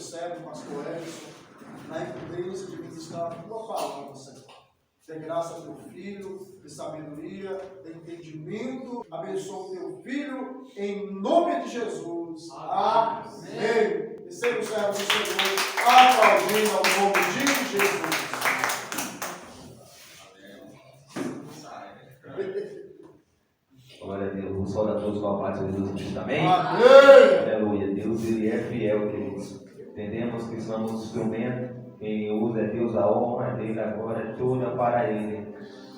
servo, pastor Edson, na incumbência de ministrar a tua palavra, Senhor. Dê graça ao teu filho, de sabedoria, de entendimento. Abençoa o teu filho, em nome de Jesus. Amém. E seja o servo do Senhor, aplaudindo ao nome de Jesus. Glória a Deus. Vamos saudar a todos com a paz de Jesus Cristo. Amém? Amém. Aleluia. Deus, Ele é fiel, queridos. Entendemos que somos instrumento. Quem usa é Deus, a honra dele, a glória toda para Ele.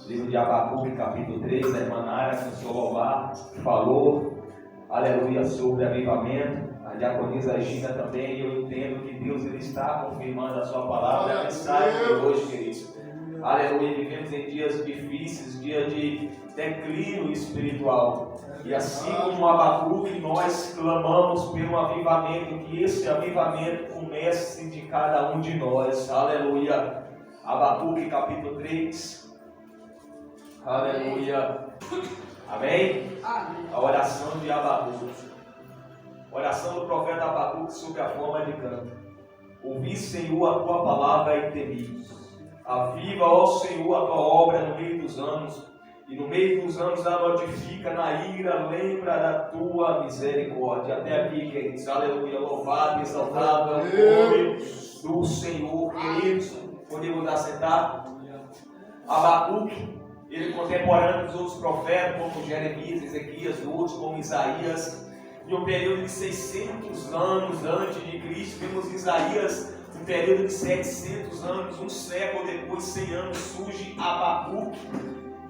Livro de Abacuque, capítulo 3, a irmã Nara, que o senhor Lobar falou, aleluia, sobre avivamento. A diaconisa Gina também. Eu entendo que Deus ele está confirmando a sua palavra, a mensagem de hoje, queridos. Aleluia, vivemos em dias difíceis, dias de declínio espiritual. E assim como Abacuque, nós clamamos pelo avivamento, que esse avivamento comece de cada um de nós. Aleluia. Abacuque capítulo 3. Aleluia. Amém? A oração de Abacuque. Oração do profeta Abacuque sobre a forma de canto. Ouvi, Senhor, a tua palavra e temi. Aviva, ó Senhor, a tua obra no meio dos anos, e no meio dos anos a notifica, na ira lembra da tua misericórdia. Até aqui, queridos, aleluia, louvado e exaltado é o nome do Senhor, queridos. Podemos assentar? Abacuque, ele contemporâneo dos outros profetas, como Jeremias, Ezequias, outros como Isaías, em um período de 600 anos antes de Cristo, vemos Isaías. Um período de 700 anos, um século depois, 100 anos, surge Abacuque.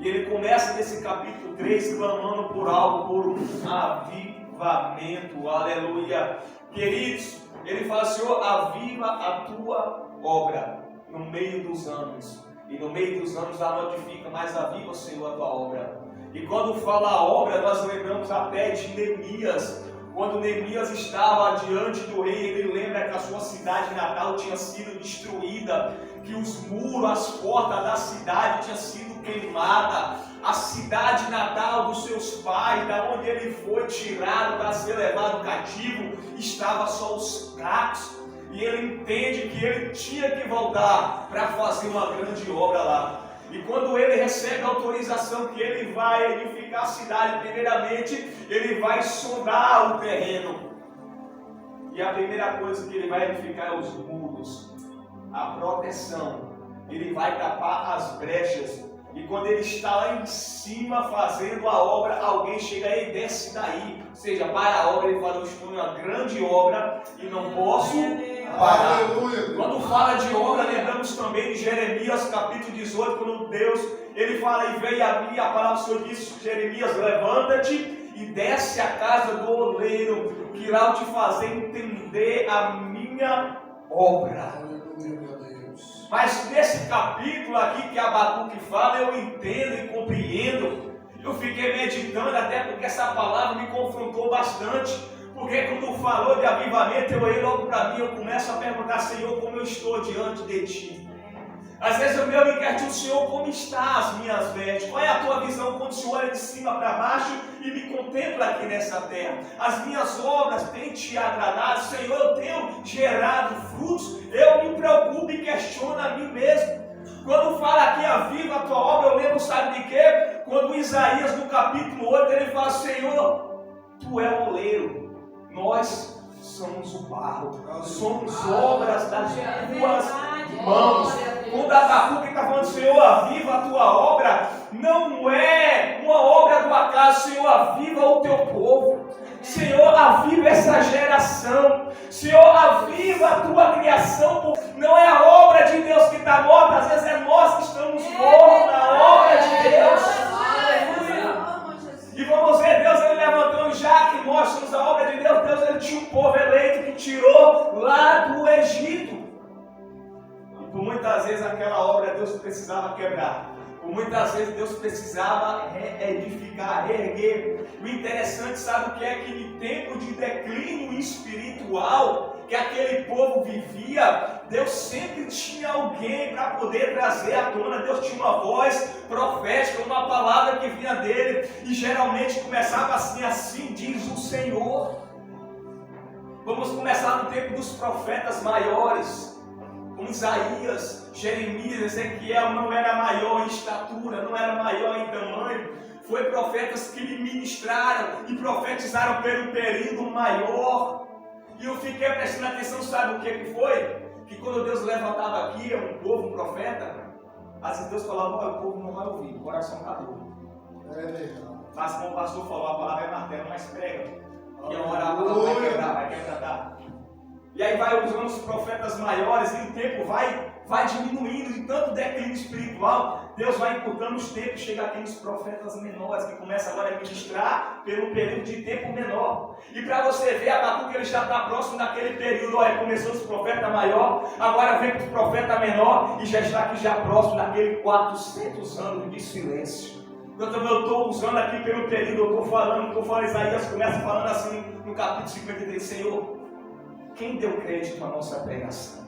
E ele começa nesse capítulo 3 clamando por algo, por um avivamento. Aleluia. Queridos, ele fala: Senhor, aviva a tua obra no meio dos anos. E no meio dos anos a notifica, mas aviva, Senhor, a tua obra. E quando fala a obra, nós lembramos até de Neemias. Quando Neemias estava diante do rei, ele lembra que a sua cidade natal tinha sido destruída, que os muros, as portas da cidade tinham sido queimadas, a cidade natal dos seus pais, da onde ele foi tirado para ser levado cativo, estava só os cacos, e ele entende que ele tinha que voltar para fazer uma grande obra lá. E quando ele recebe a autorização que ele vai edificar a cidade, primeiramente, ele vai sondar o terreno. E a primeira coisa que ele vai edificar é os muros, a proteção. Ele vai tapar as brechas. E quando ele está lá em cima fazendo a obra, alguém chega e desce daí. Ou seja, para a obra, ele fala: eu estou em uma grande obra e não posso parar. Quando fala de obra, lembramos também de Jeremias capítulo 18, quando Deus, ele fala: e veio a mim, a palavra do Senhor disse: Jeremias, levanta-te e desce à casa do oleiro, que irá te fazer entender a minha obra. Mas nesse capítulo aqui que Abacuque fala, eu entendo e compreendo. Eu fiquei meditando, até porque essa palavra me confrontou bastante. Porque quando falou de avivamento, eu olhei logo para mim, eu começo a perguntar: Senhor, como eu estou diante de Ti? Às vezes eu me inquieto: Senhor, como estão as minhas vestes? Qual é a tua visão quando o Senhor olha de cima para baixo e me contempla aqui nessa terra? As minhas obras têm Te agradado? Senhor, eu tenho gerado frutos? Eu me preocupo e questiono a mim mesmo. Quando fala aqui: aviva a tua obra, eu lembro, sabe de quê? Quando Isaías, no capítulo 8, ele fala: Senhor, Tu é o oleiro, nós somos o barro, somos obras das Tuas mãos. Quando Abacuque está falando: Senhor, aviva a Tua obra, não é uma obra do acaso. Senhor, aviva o Teu povo. Senhor, aviva essa geração. Senhor, aviva a Tua criação. Não é a obra de Deus que está morta, às vezes é nós que estamos mortos na obra de Deus. E vamos ver Deus ele levantando, já que nós somos a obra de Deus. Deus ele tinha um povo eleito que tirou lá do Egito. E por muitas vezes aquela obra Deus precisava quebrar. Por muitas vezes Deus precisava reedificar, reerguer. O interessante, sabe o que é? Que em tempo de declínio espiritual que aquele povo vivia, Deus sempre tinha alguém para poder trazer à tona. Deus tinha uma voz profética, uma palavra que vinha dele, e geralmente começava assim: assim diz o Senhor. Vamos começar no tempo dos profetas maiores, como Isaías, Jeremias, Ezequiel. Não era maior em estatura, não era maior em tamanho. Foi profetas que lhe ministraram e profetizaram pelo período maior. E eu fiquei prestando atenção, sabe o que foi? Que quando Deus levantava aqui um povo, um profeta, às vezes Deus falava: o povo não vai ouvir, o coração está duro. Mas como o pastor falou, a palavra é martelo, mas prega. E a hora a palavra vai quebrar, vai quebrar. E aí vai usando os profetas maiores e o tempo vai diminuindo de tanto declínio espiritual. Deus vai encurtando os tempos, chega aqui nos profetas menores, que começa agora a ministrar pelo período de tempo menor. E para você ver, Abacuque ele já está próximo daquele período. Olha, começou os profetas maior, agora vem para os profetas menor e já está aqui já próximo daquele 400 anos de silêncio. Eu estou usando aqui pelo período, eu estou falando, Isaías começa falando assim no capítulo 53, Senhor, quem deu crédito à nossa pregação?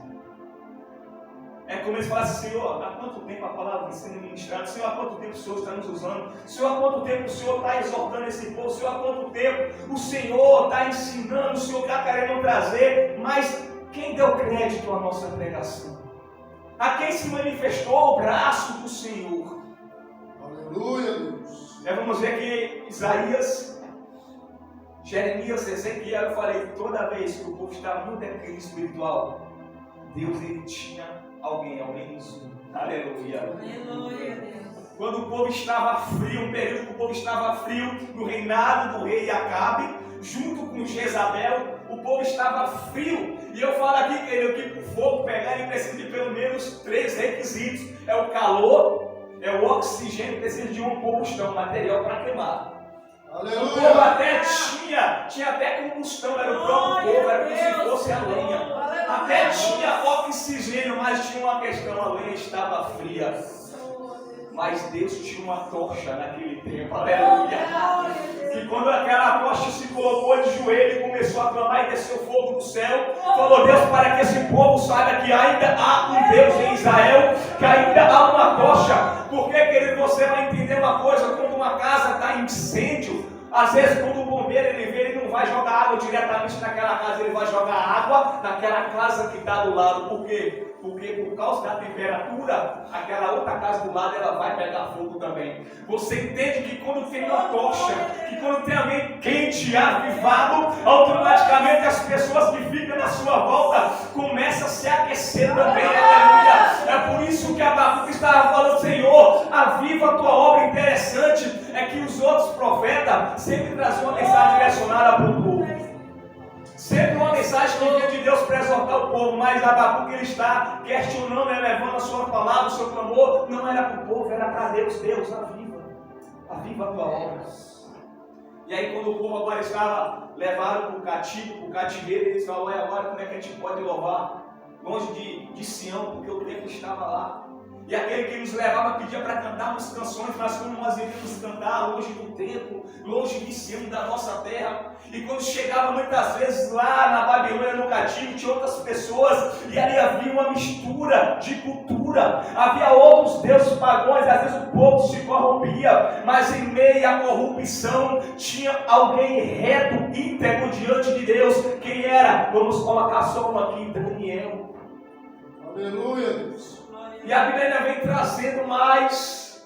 É como eles falam assim: Senhor, há quanto tempo a palavra vem sendo ministrada? Senhor, há quanto tempo o Senhor está nos usando? Senhor, há quanto tempo o Senhor está exortando esse povo? Senhor, há quanto tempo o Senhor está ensinando? O Senhor está querendo trazer? Mas quem deu crédito à nossa pregação? A quem se manifestou o braço do Senhor? Aleluia, Deus. Vamos ver que Isaías, Jeremias, Ezequiel, eu falei, toda vez que o povo estava no declínio espiritual, Deus ele tinha alguém, ao menos um. Aleluia. Aleluia, Deus. Quando o povo estava frio, um período que o povo estava frio, no reinado do rei Acabe, junto com Jezabel, o povo estava frio. E eu falo aqui, querido, que para o fogo pegar, ele precisa de pelo menos 3 requisitos: é o calor, é o oxigênio, precisa de uma combustão, material para queimar. Aleluia. O povo até tinha até combustão, era o próprio povo, era como se fosse a lenha. Até tinha oxigênio, mas tinha uma questão: a lenha estava fria. Mas Deus tinha uma tocha naquele tempo, aleluia. E quando aquela tocha se colocou de joelho e começou a clamar e desceu fogo do céu, falou: Deus, para que esse povo saiba que ainda há um Deus em Israel, que ainda há uma tocha. Porque, querido, você vai entender uma coisa: quando uma casa está em incêndio, às vezes quando o bombeiro ele vê, ele não vai jogar água diretamente naquela casa, ele vai jogar água naquela casa que está do lado. Por quê? Porque por causa da temperatura, aquela outra casa do lado ela vai pegar fogo também. Você entende que quando tem uma tocha, que quando tem alguém quente, avivado, automaticamente as pessoas que ficam na sua volta começam a se aquecer também. Aleluia. É por isso que Abacuque estava falando: Senhor, aviva a tua obra. Interessante é que os outros profetas sempre traziam uma mensagem direcionada para o povo. Sempre uma mensagem que vinha de Deus para exortar o povo, mas Abacuque ele está questionando, elevando a sua palavra, o seu clamor. Não era para o povo, era para Deus. Deus, aviva a tua obra. E aí quando o povo agora estava levado para o cativeiro, eles falaram: agora como é que a gente pode louvar longe de Sião, porque o tempo estava lá. E aquele que nos levava pedia para cantarmos canções, mas como nós iríamos cantar longe do templo, longe de Sião, da nossa terra. E quando chegava muitas vezes lá na Babilônia, no cativo, tinha outras pessoas, e ali havia uma mistura de cultura, havia outros deuses pagãos, às vezes o povo se corrompia, mas em meio à corrupção tinha alguém reto, íntegro diante de Deus. Quem era? Vamos colocar só um aqui: Daniel. Aleluia, Deus. E a Bíblia ainda vem trazendo mais,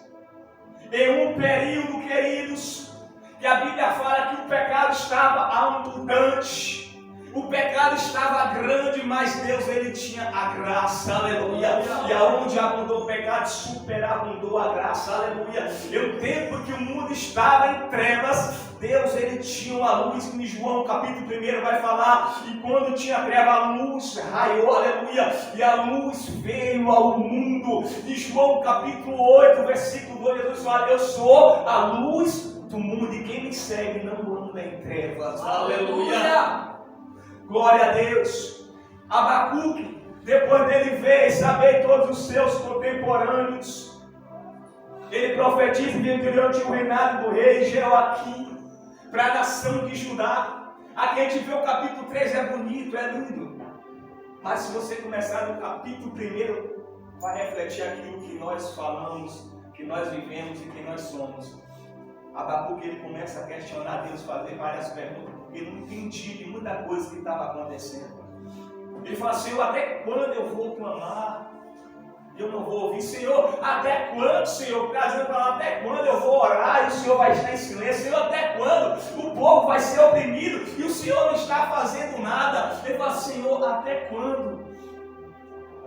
em um período, queridos, que a Bíblia fala que o pecado estava abundante, o pecado estava grande, mas Deus ele tinha a graça, aleluia. E aonde abundou o pecado, superabundou a graça, aleluia. E o tempo que o mundo estava em trevas, Deus ele tinha uma luz. Em João capítulo 1 vai falar: e quando tinha treva, a luz raiou, aleluia, e a luz veio ao mundo. Em João capítulo 8, versículo 2, Jesus fala: eu sou a luz do mundo, e quem me segue não anda em trevas, aleluia. Glória a Deus. Abacuque, depois dele ver e saber todos os seus contemporâneos, ele profetiza que durante o reinado do rei Jeoaquim, para a nação de Judá. Aqui a gente vê o capítulo 3, é bonito, é lindo. Mas se você começar no capítulo 1, vai refletir aquilo que nós falamos, que nós vivemos e que nós somos. Abacuque ele começa a questionar Deus, fazer várias perguntas, porque ele não entendia de muita coisa que estava acontecendo. Ele fala: Senhor, até quando eu vou clamar? Eu não vou ouvir. Senhor, até quando, Senhor? Trazendo para lá, até quando eu vou orar e o Senhor vai estar em silêncio? Senhor, até quando o povo vai ser oprimido e o Senhor não está fazendo nada? Ele fala: Senhor, até quando?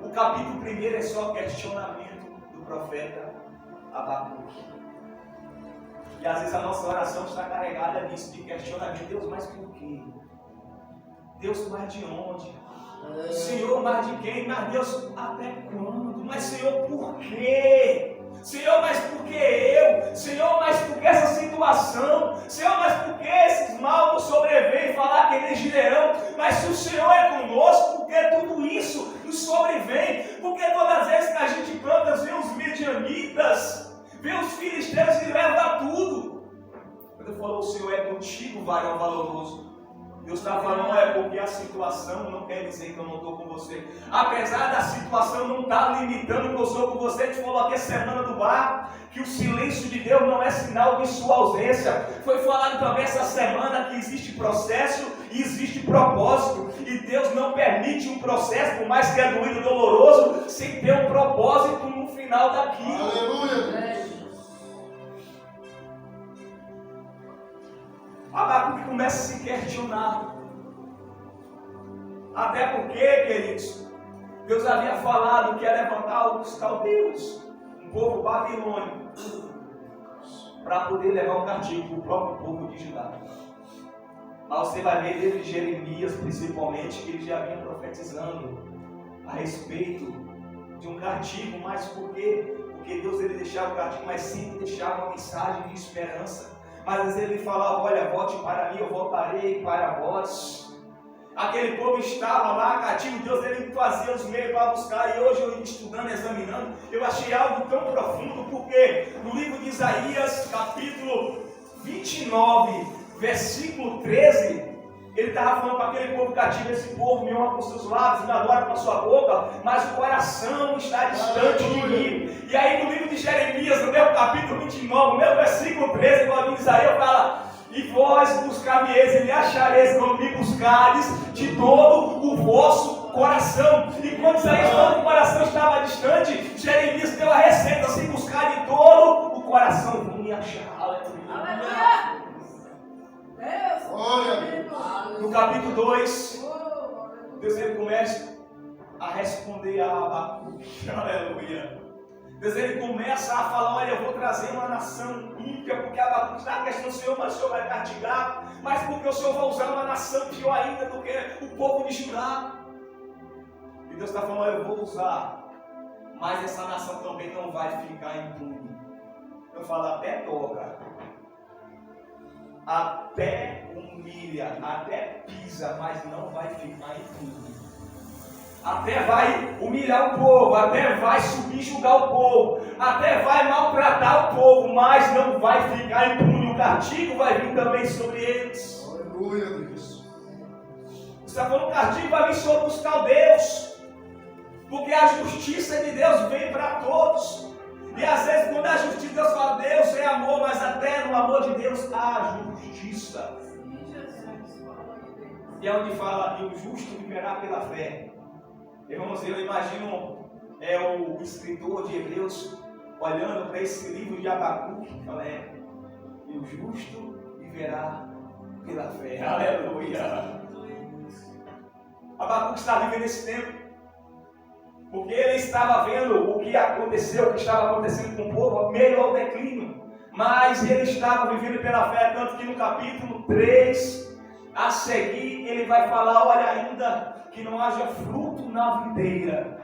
O capítulo 1 é só questionamento do profeta Abacuque. E às vezes a nossa oração está carregada nisso, de questionamento. Deus, mas por quê? Deus, mas de onde? Senhor, mas de quem? Mas Deus, até quando? Mas Senhor, por quê? Senhor, mas por que eu? Senhor, mas por que essa situação? Senhor, mas por que esses mal nos sobrevêm? Falar que nem Gideão. Mas se o Senhor é conosco, por que tudo isso nos sobrevém? Porque todas as vezes que a gente planta, vê os midianitas, vê os filisteus e leva tudo. Quando ele falou: o Senhor é contigo, varão valoroso. Deus está falando: é porque a situação não quer dizer que eu não estou com você. Apesar da situação não estar limitando que eu sou com você, te falou aqui a semana do bar, que o silêncio de Deus não é sinal de sua ausência. Foi falado também essa semana que existe processo e existe propósito. E Deus não permite um processo, por mais que é doído e doloroso, sem ter um propósito no final daquilo. Aleluia! Abacuque começa a se questionar. Até porque, queridos, Deus havia falado que ia levantar os caldeus, um povo babilônico, para poder levar um cativo o próprio povo de Judá. Mas você vai ver desde Jeremias, principalmente, que ele já vinha profetizando a respeito de um cativo. Mas por quê? Porque Deus ele deixava o cativo, mas sempre deixava uma mensagem de esperança. Mas às vezes ele falava: olha, volte para mim, eu voltarei para vós. Aquele povo estava lá cativo, Deus ele fazia os meios para buscar. E hoje eu estudando, examinando, eu achei algo tão profundo, porque no livro de Isaías, capítulo 29, versículo 13, ele estava falando para aquele povo cativo: esse povo me honra com seus lábios, me adora com a sua boca, mas o coração está distante de mim. E aí no livro de Jeremias, no meu capítulo 29, no meu versículo 13, quando Isaías fala: e vós buscar-me-eis e me achareis quando me buscares de todo o vosso coração. E quando Isaías falou que o coração estava distante, Jeremias deu a receita: se buscar de todo o coração, vão me achar. Aleluia! No capítulo 2, Deus ele começa a responder a Abacuque. Aleluia! Deus ele começa a falar: olha, eu vou trazer uma nação ímpia, porque Abacuque está questionando: Senhor, mas o Senhor vai castigar, mas porque o Senhor vai usar uma nação pior ainda do que o povo de Judá. E Deus está falando: olha, eu vou usar, mas essa nação também não vai ficar impune. Eu falo: até toca, até humilha, até pisa, mas não vai ficar impune. Até vai humilhar o povo, até vai subjugar o povo, até vai maltratar o povo, mas não vai ficar impune. O castigo vai vir também sobre eles. Aleluia, Deus. Você está falando: o castigo vai vir sobre os caldeus, porque a justiça de Deus vem para todos. E às vezes quando a justiça de Deus fala: Deus é amor, mas até no amor de Deus há justiça. E é onde fala: e o justo viverá pela fé. Irmãos, eu imagino o escritor de Hebreus olhando para esse livro de Abacuque e fala: e o justo viverá pela fé. Aleluia! Abacuque está vivendo esse tempo, porque ele estava vendo o que aconteceu, o que estava acontecendo com o povo, meio ao declínio. Mas ele estava vivendo pela fé, tanto que no capítulo 3, a seguir, ele vai falar: olha, ainda que não haja fruto na videira,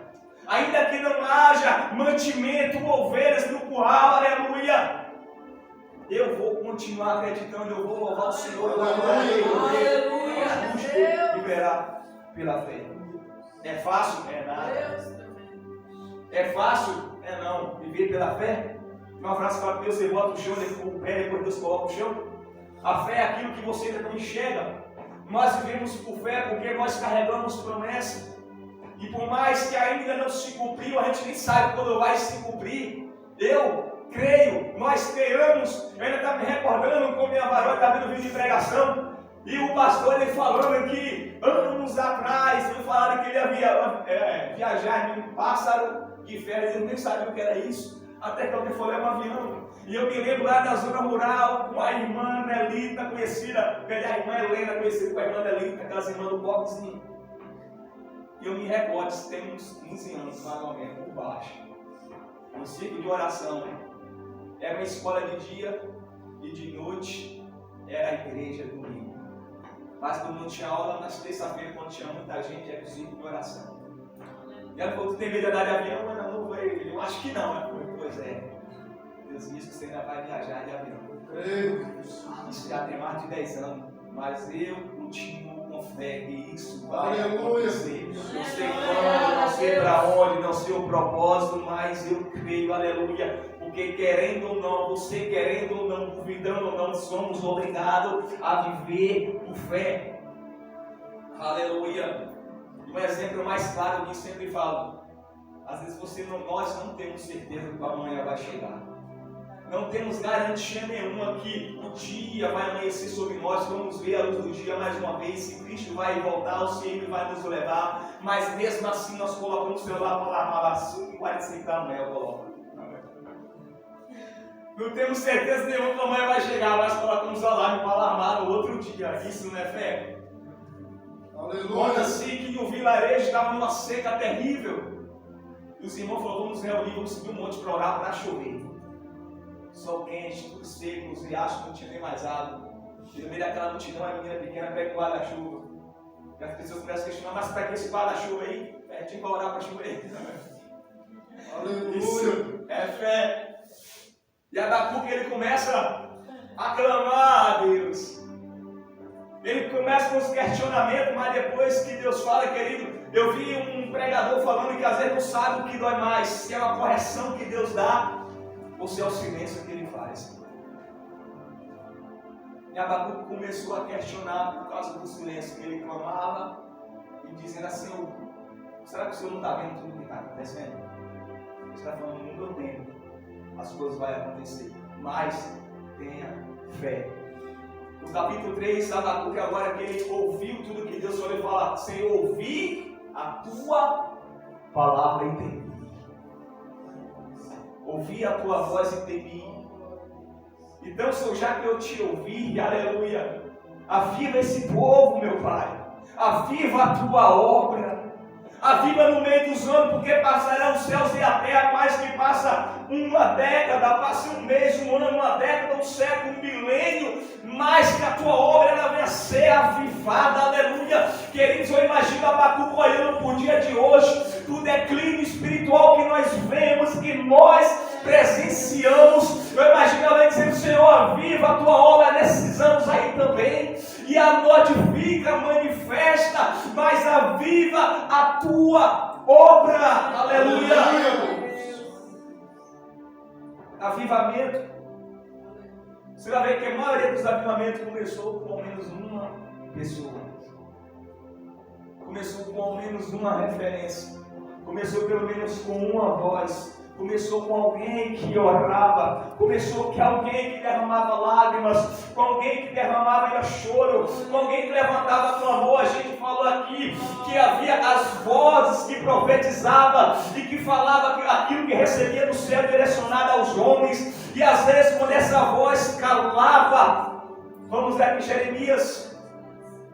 ainda que não haja mantimento, ovelhas no curral, aleluia, eu vou continuar acreditando, eu vou louvar o Senhor. Aleluia! O justo viverá pela fé. É fácil? É nada. É fácil? É não. Viver pela fé? Uma frase fala: Deus, você bota o chão, o pé, depois Deus coloca o chão. A fé é aquilo que você ainda não enxerga. Nós vivemos por fé porque nós carregamos promessa. E por mais que ainda não se cumpriu, a gente nem sabe quando vai se cumprir. Eu creio, nós creamos. Eu ainda estava me recordando como minha varoa estava vindo vídeo de pregação. E o pastor ele falando que anos atrás, ele falaram que ele ia viajar em um pássaro de férias, eu nem sabia o que era isso. Até que alguém falou, é um avião. E eu me lembro lá na zona rural, com a irmã Nelita, conhecida, a irmã Helena, conhecida com a irmã Nelita, aquelas irmãs do boxinho. E eu me recordo, isso tem uns 15 anos, mais ou menos, por baixo. Um ciclo de oração. Era uma escola de dia e de noite era a igreja domingo. Mas quando não tinha aula, nas terça-feira, quando tinha muita gente, era o ciclo de oração. E ela falou, tu tem medo de andar de avião? Mas não vou. Eu acho que não, né? Pois é. Deus disse que você ainda vai viajar de avião. Isso já tem mais de 10 anos. Mas eu continuo com fé que isso vai acontecer. Não sei quando, não sei para onde, não sei o propósito, mas eu creio, aleluia. Porque querendo ou não, você querendo ou não, duvidando ou não, somos obrigados a viver por fé. Aleluia. Um exemplo mais claro que eu sempre falo. Às vezes nós não temos certeza que amanhã vai chegar. Não temos garantia nenhuma que o dia vai amanhecer sobre nós. Vamos ver a luz do dia mais uma vez. Se Cristo vai voltar, o Senhor Ele vai nos levar. Mas mesmo assim nós colocamos o celular para armar lá 5h45 da manhã. Eu coloco. Não temos certeza nenhuma que amanhã vai chegar, mas colocamos o alarme para alarmar no outro dia. Isso não é fé? Aleluia. Quando assim que no vilarejo estava numa seca terrível. E os irmãos falaram, vamos reunir, vamos subir um monte para orar para chover. Sol quente, tudo seco, os riachos não tinha nem mais água. E no meio daquela multidão, a menina pequena pega o guarda-chuva. E as pessoas começam a questionar, mas para que esse guarda-chuva aí? É tipo para orar para chover. Aleluia. Isso é fé. E Abacuque ele começa a clamar a Deus. Ele começa com os questionamentos, mas depois que Deus fala, querido, eu vi um pregador falando que às vezes não sabe o que dói mais, se é uma correção que Deus dá, ou se é o silêncio que Ele faz. E Abacuque começou a questionar por causa do silêncio que ele clamava, e dizendo assim, será que o Senhor não está vendo tudo que está acontecendo? Ele está falando, no meu tempo, as coisas vão acontecer, mas tenha fé. No capítulo 3, Abacuque agora que ele ouviu tudo que Deus falou, ele fala, Senhor, ouvi a tua palavra e temi. Ouvi a tua voz e temi. Então, Senhor, já que eu te ouvi, aleluia, aviva esse povo, meu Pai. Aviva a tua obra. Aviva no meio dos anos, porque passarão os céus e a terra, mais que passa uma década, passa um mês, um ano, uma década, um século, um milênio, mais que a tua obra ela venha ser avivada, aleluia. Queridos, eu imagino Abacuque olhando para o dia de hoje, do declínio espiritual que nós vemos, que nós presenciamos. Eu imagino ela dizendo, Senhor, aviva a tua obra nesses anos aí também, e a notifica, manifesta, mas aviva a tua obra, aleluia. Avivamento, você vai ver que a maioria dos avivamentos começou com ao menos uma pessoa, começou com ao menos uma referência, começou pelo menos com uma voz, começou com alguém que orava, começou com alguém que derramava lágrimas, com alguém que derramava ainda choro, com alguém que levantava clamor. A gente falou aqui que havia as vozes que profetizavam e que falavam aquilo que recebia do céu direcionado aos homens, e às vezes quando essa voz calava, vamos ver que Jeremias,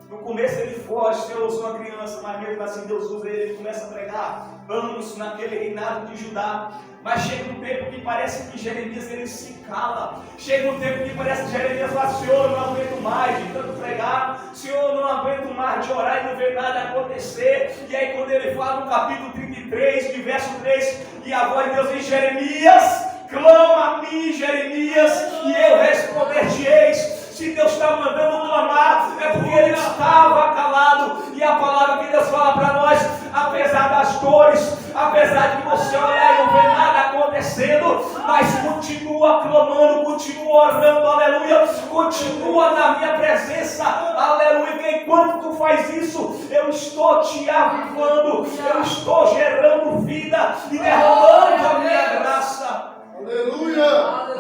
no começo ele foge, Deus usa uma criança, mas mesmo assim Deus usa ele começa a pregar anos naquele reinado de Judá. Mas chega um tempo que parece que Jeremias ele se cala. Chega um tempo que parece que Jeremias fala, Senhor, eu não aguento mais de tanto pregar, Senhor, eu não aguento mais de orar e não ver nada acontecer. E aí quando ele fala no capítulo 33, de verso 3, e a voz de Deus diz, Jeremias, clama a mim, Jeremias, e eu responder-te-eis. Se Deus está mandando clamar, é porque ele estava calado. E a palavra que Deus fala para nós, apesar das dores, apesar de você olhar e não ver nada acontecendo, mas continua clamando, continua orando, aleluia, continua na minha presença, aleluia. E enquanto tu faz isso, eu estou te avivando, eu estou gerando vida e derramando a minha graça. Aleluia!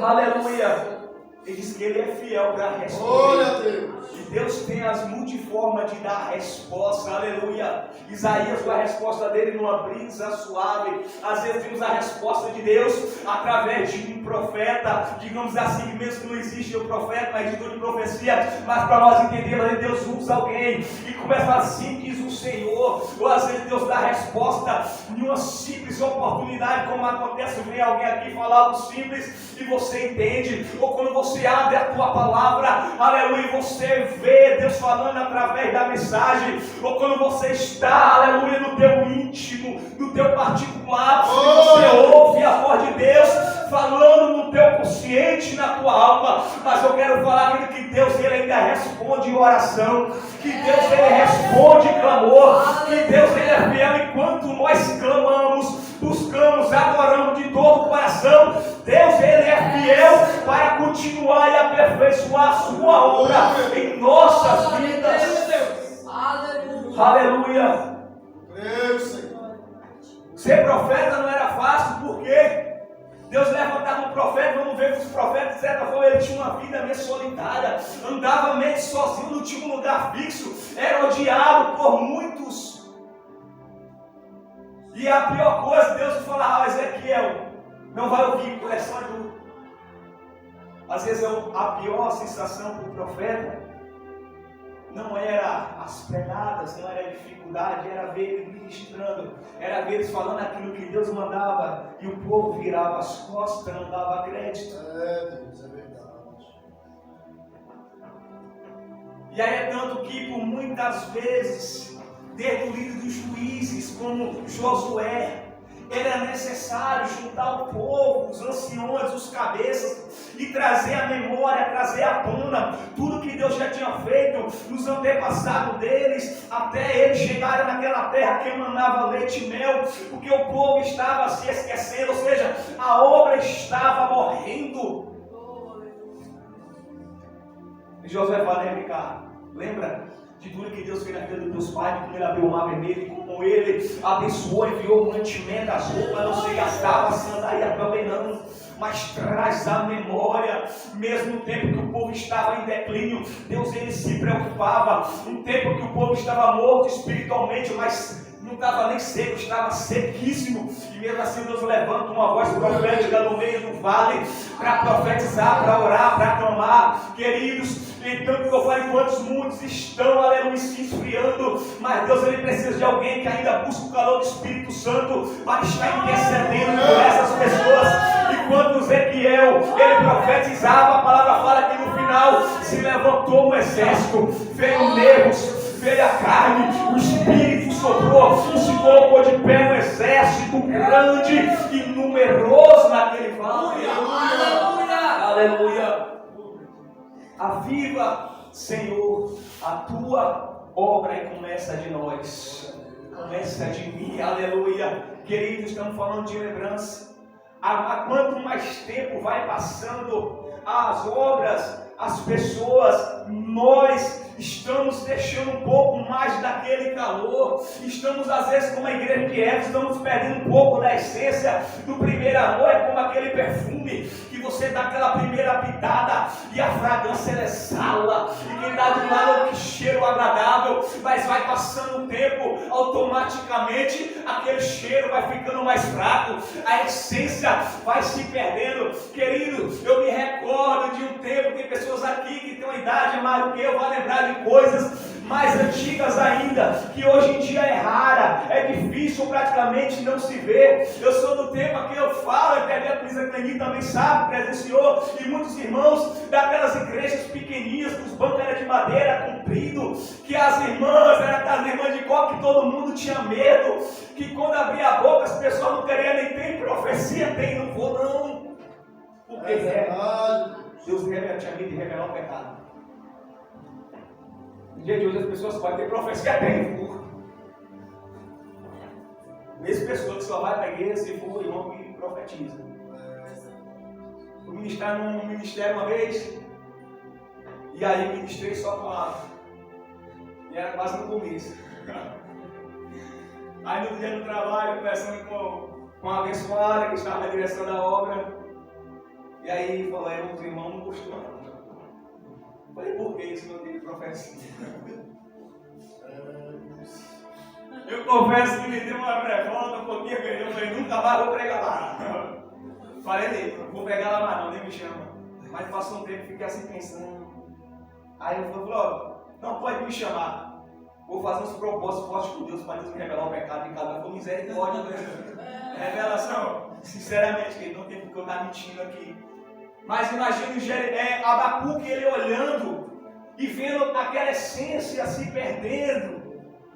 Aleluia! Ele diz que Ele é fiel para responder. Glória a Deus! E Deus tem as multiformas de dar a resposta, aleluia. Isaías deu a resposta dele numa brisa suave. Às vezes temos a resposta de Deus através de um profeta, digamos assim, mesmo que não existe o profeta, mas de profecia, mas para nós entendermos, Deus usa alguém e começa assim, diz o Senhor. Ou às vezes Deus dá a resposta em uma simples oportunidade, como acontece, vem alguém aqui falar algo simples e você entende, ou quando você abre a tua palavra, aleluia, e você vê Deus falando através da mensagem, ou quando você está, aleluia, no teu íntimo, no teu particular, você ouve a voz de Deus falando no teu consciente, na tua alma. Mas eu quero falar aquilo que Deus, Ele ainda responde oração, que Deus, Ele responde clamor, que Deus, Ele é fiel enquanto nós clamamos, buscamos, adoramos de todo o coração. Deus, Ele é fiel para continuar e aperfeiçoar a sua obra em nossas vidas. Aleluia. Ser profeta não era fácil, porque Deus levantava um profeta. Vamos ver que os profetas, de certa forma, ele tinha uma vida meio solitária, andava meio sozinho, não tinha um lugar fixo, era odiado por muitos. E a pior coisa, Deus falava: Ezequiel, não vai ouvir, coração é duro. Às vezes a pior sensação para o profeta não era as pegadas, não era a dificuldade, era ver ele ministrando, era ver eles falando aquilo que Deus mandava, e o povo virava as costas, não dava crédito. Deus, é verdade. E aí é tanto que por muitas vezes, desde o livro dos juízes, como Josué, era necessário juntar o povo, os anciões, os cabeças, e trazer a memória, trazer à tona tudo que Deus já tinha feito nos antepassados deles, até eles chegarem naquela terra que emanava leite e mel, porque o povo estava se esquecendo, ou seja, a obra estava morrendo. E Josué fala: Ricardo, lembra de tudo que Deus fez na vida dos teus pais, como Ele abriu o mar vermelho, como Ele abençoou, enviou o mantimento, as roupas não se gastava, a sandália também não, mas traz a memória, mesmo no tempo que o povo estava em declínio, Deus, Ele se preocupava, um tempo que o povo estava morto espiritualmente, mas não estava nem seco, estava sequíssimo, e mesmo assim Deus levanta uma voz profética no meio do vale, para profetizar, para orar, para clamar, queridos. Então que eu falo, quantos muitos estão, aleluia, se esfriando, mas Deus, Ele precisa de alguém que ainda busca o calor do Espírito Santo para estar intercedendo por essas pessoas. Enquanto Ezequiel, ele profetizava, a palavra fala que no final se levantou um exército, veio nervos, veio a carne, o Espírito soprou e se colocou de pé um exército grande e numeroso naquele vale. Aleluia! Aleluia! Aviva, Senhor, a tua obra e começa de nós, começa de mim, aleluia. Queridos, estamos falando de lembrança. Há quanto mais tempo vai passando, as obras, as pessoas, nós estamos deixando um pouco mais daquele calor, estamos às vezes como a igreja de Éfeso, estamos perdendo um pouco da essência do primeiro amor. É como aquele perfume que você dá aquela primeira pitada e a fragrância ela exala, e quem está do lado que cheiro agradável, mas vai passando o tempo, automaticamente aquele cheiro vai ficando mais fraco, a essência vai se perdendo. Querido, eu me recordo de um tempo, tem pessoas aqui que têm uma idade mais do que eu, vão lembrar de coisas mais antigas ainda, que hoje em dia é rara, é difícil, praticamente não se vê. Eu sou do tempo aqui, eu falo, até a Priscila Cleninho também sabe, presenciou, e muitos irmãos daquelas igrejas pequenininhas, que os bancos eram de madeira comprido, que as irmãs eram aquelas irmãs de coque que todo mundo tinha medo, que quando abria a boca as pessoas não queriam nem ter profecia, tem, não vou não, porque Deus tinha medo de revelar o pecado. No dia de hoje as pessoas podem ter profecia até em for. Mesmo pessoa que só vai para a igreja se for o irmão que profetiza. Fui ministrar num ministério uma vez, e aí ministrei só com a... e era quase no começo. Aí no dia do trabalho, conversando com a abençoada que estava na direção da obra, E aí falou, outro irmão não gostou não. Falei, por que isso não tem profecia? Eu confesso que me deu uma revolta, um pouquinho que eu falei, nunca mais vou pregar lá. Falei dele, não vou pregar lá mais não, nem me chama. Mas passou um tempo e fiquei assim pensando. Aí eu falei, ó, não pode me chamar. Vou fazer uns propósitos fortes com Deus para Deus me revelar o pecado de cada um. Com misericórdia, revelação. Sinceramente, que não tem porque eu estar mentindo aqui. Mas imagine Abacuque, ele olhando e vendo aquela essência se perdendo.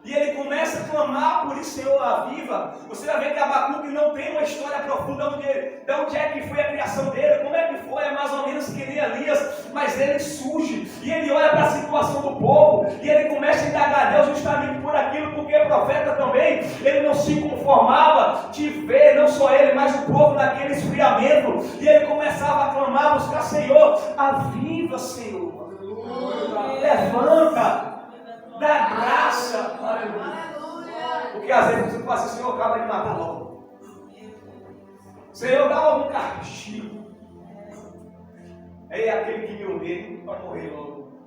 E ele começa a clamar por isso, Senhor, aviva. Você vai ver que Abacuque não tem uma história profunda de onde é que foi a criação dele, como é que foi, é mais ou menos que nem Elias, mas ele surge e ele olha para a situação do povo e ele começa a indagar a Deus justamente por aquilo, porque o profeta também, ele não se conformava de ver, não só ele, mas o povo naquele esfriamento, e ele começava a clamar, buscar, Senhor, aviva, Senhor, levanta, dá graça, aleluia. Porque às vezes você fala assim, Senhor, acaba de matar logo. Senhor, dá algum castigo. É aquele que me odeia para morrer logo.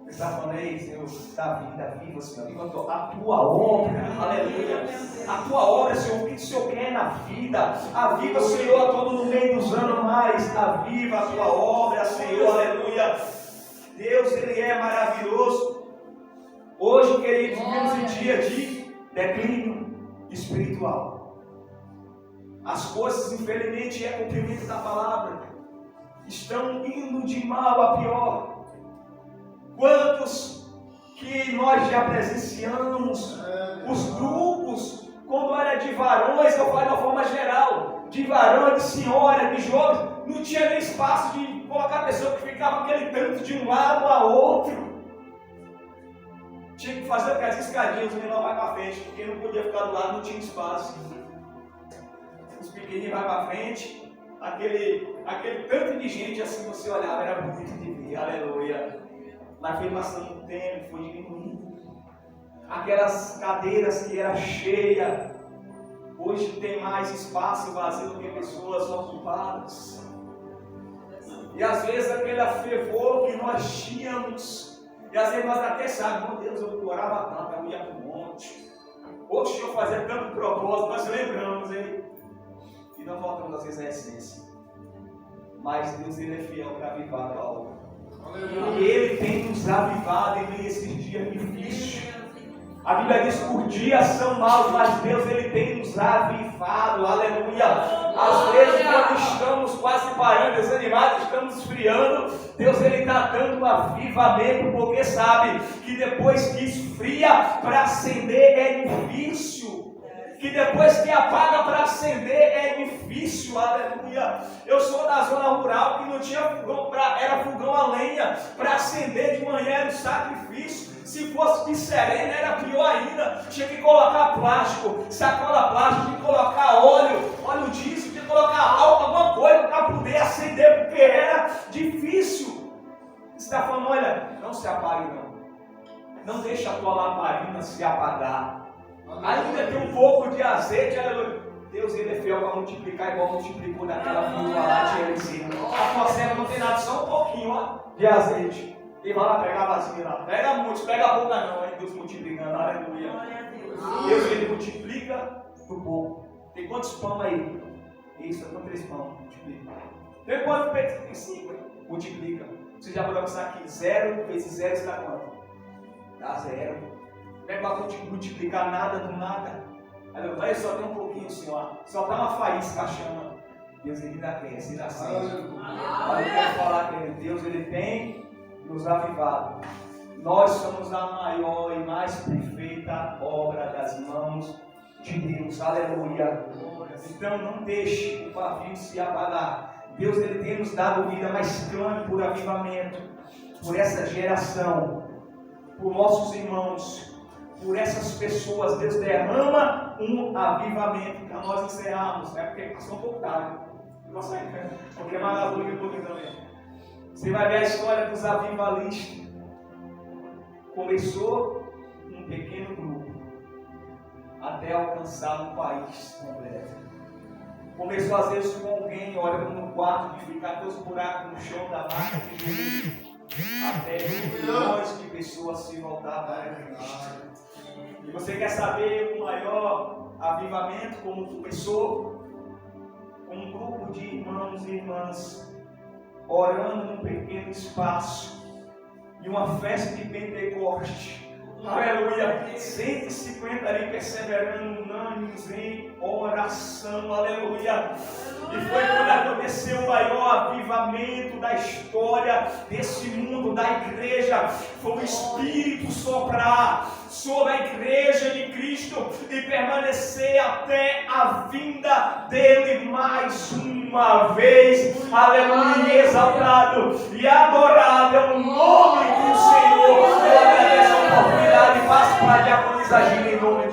Você está falando, ei, Senhor, dá vida, Senhor, aviva a tua obra, aleluia. A tua obra, Senhor, o que o Senhor quer na vida? Aviva, Senhor, a todo no meio dos anos mais. Aviva a tua obra, Senhor, aleluia. Deus, Ele é maravilhoso. Hoje, queridos, vivemos em dia de declínio espiritual. As coisas, infelizmente, é cumprimento da palavra, estão indo de mal a pior. Quantos que nós já presenciamos os grupos, quando era de varões, eu falo de uma forma geral, de varão, de senhora, de jovens, não tinha nem espaço de colocar a pessoa que ficava aquele tanto de um lado a outro. Tinha que fazer aquelas escadinhas, o menor vai para frente, porque não podia ficar do lado, não tinha espaço. Os pequenininhos vai para frente, aquele tanto de gente assim, você olhava, era bonito de ver, aleluia. Mas foi passando o tempo, foi diminuindo. Aquelas cadeiras que eram cheias, hoje tem mais espaço vazio do que pessoas ocupadas. E às vezes aquele fervor que nós tínhamos, e às vezes nós até sabemos, meu Deus, eu orava tanto, eu ia para o monte. Outros tinham fazer tanto propósito, nós lembramos, hein? E não voltamos às vezes à essência. Mas Deus, Ele é fiel para avivar a obra. E Ele tem nos avivado em meio a esses dias difíceis. A Bíblia diz que por dias são maus, mas Deus, Ele tem nos avivado, aleluia. Às vezes, quando estamos quase parando, desanimados, estamos esfriando, Deus, Ele está dando avivamento, porque sabe que depois que esfria, para acender é difícil. Que depois que apaga para acender é difícil, aleluia. Eu sou da zona rural que não tinha fogão, era fogão a lenha, para acender de manhã era um sacrifício. Se fosse de serena era pior ainda, tinha que colocar plástico, sacola plástica, tinha que colocar óleo diesel, tinha que colocar álcool, alguma coisa para poder acender, porque era difícil. Você está falando, olha, não se apague não deixa a tua lamparina se apagar. Ainda tem um pouco de azeite, aleluia. Deus, Ele é fiel para multiplicar igual multiplicou naquela viúva lá de Eliseu. A tua serva não tem nada, só um pouquinho de azeite. E vai lá pegar vazio lá. Pega muitos, pega pouca não, hein? Deus multiplicando, aleluia. Deus, Ele multiplica do pouco. Tem quantos pão aí? Isso, eu tenho 3 pão, multiplica. Tem quantos peitos? Tem 5, multiplica. Você já pode pensar aqui, 0 vezes 0 está quanto? Dá 0. Não é para multiplicar nada do nada. Aí só tem um pouquinho, Senhor. Só está uma faísca, chama. Deus, Ele ainda cresce, Ele acende. Olha, eu quero falar que Deus, Ele tem nos avivado. Nós somos a maior e mais perfeita obra das mãos de Deus, aleluia. Então não deixe o pavio se apagar. Deus, Ele tem nos dado vida, mas clame por avivamento, por essa geração, por nossos irmãos, por essas pessoas. Deus, derrama um avivamento para nós encerrarmos, porque passou um pouco tarde, porque é maravilhoso que eu também. Você vai ver a história dos avivalistas. Começou um pequeno grupo até alcançar um país completo. Começou às vezes com alguém olhando no quarto de ficar todos os buracos no chão da máquina de dormir, até milhões de pessoas se voltar para Cristo. E você quer saber o maior avivamento, como começou? Com um grupo de irmãos e irmãs orando num pequeno espaço e uma festa de Pentecoste. Aleluia, 150 ali perseverando unânimes em oração, aleluia. E foi quando aconteceu o maior avivamento da história desse mundo, da igreja. Foi o Espírito soprar sobre a igreja de Cristo e permanecer até a vinda dele mais uma vez. Aleluia, e exaltado e adorado é o nome do Senhor. Eu agradeço a oportunidade e passo para a diaconisa agir em nome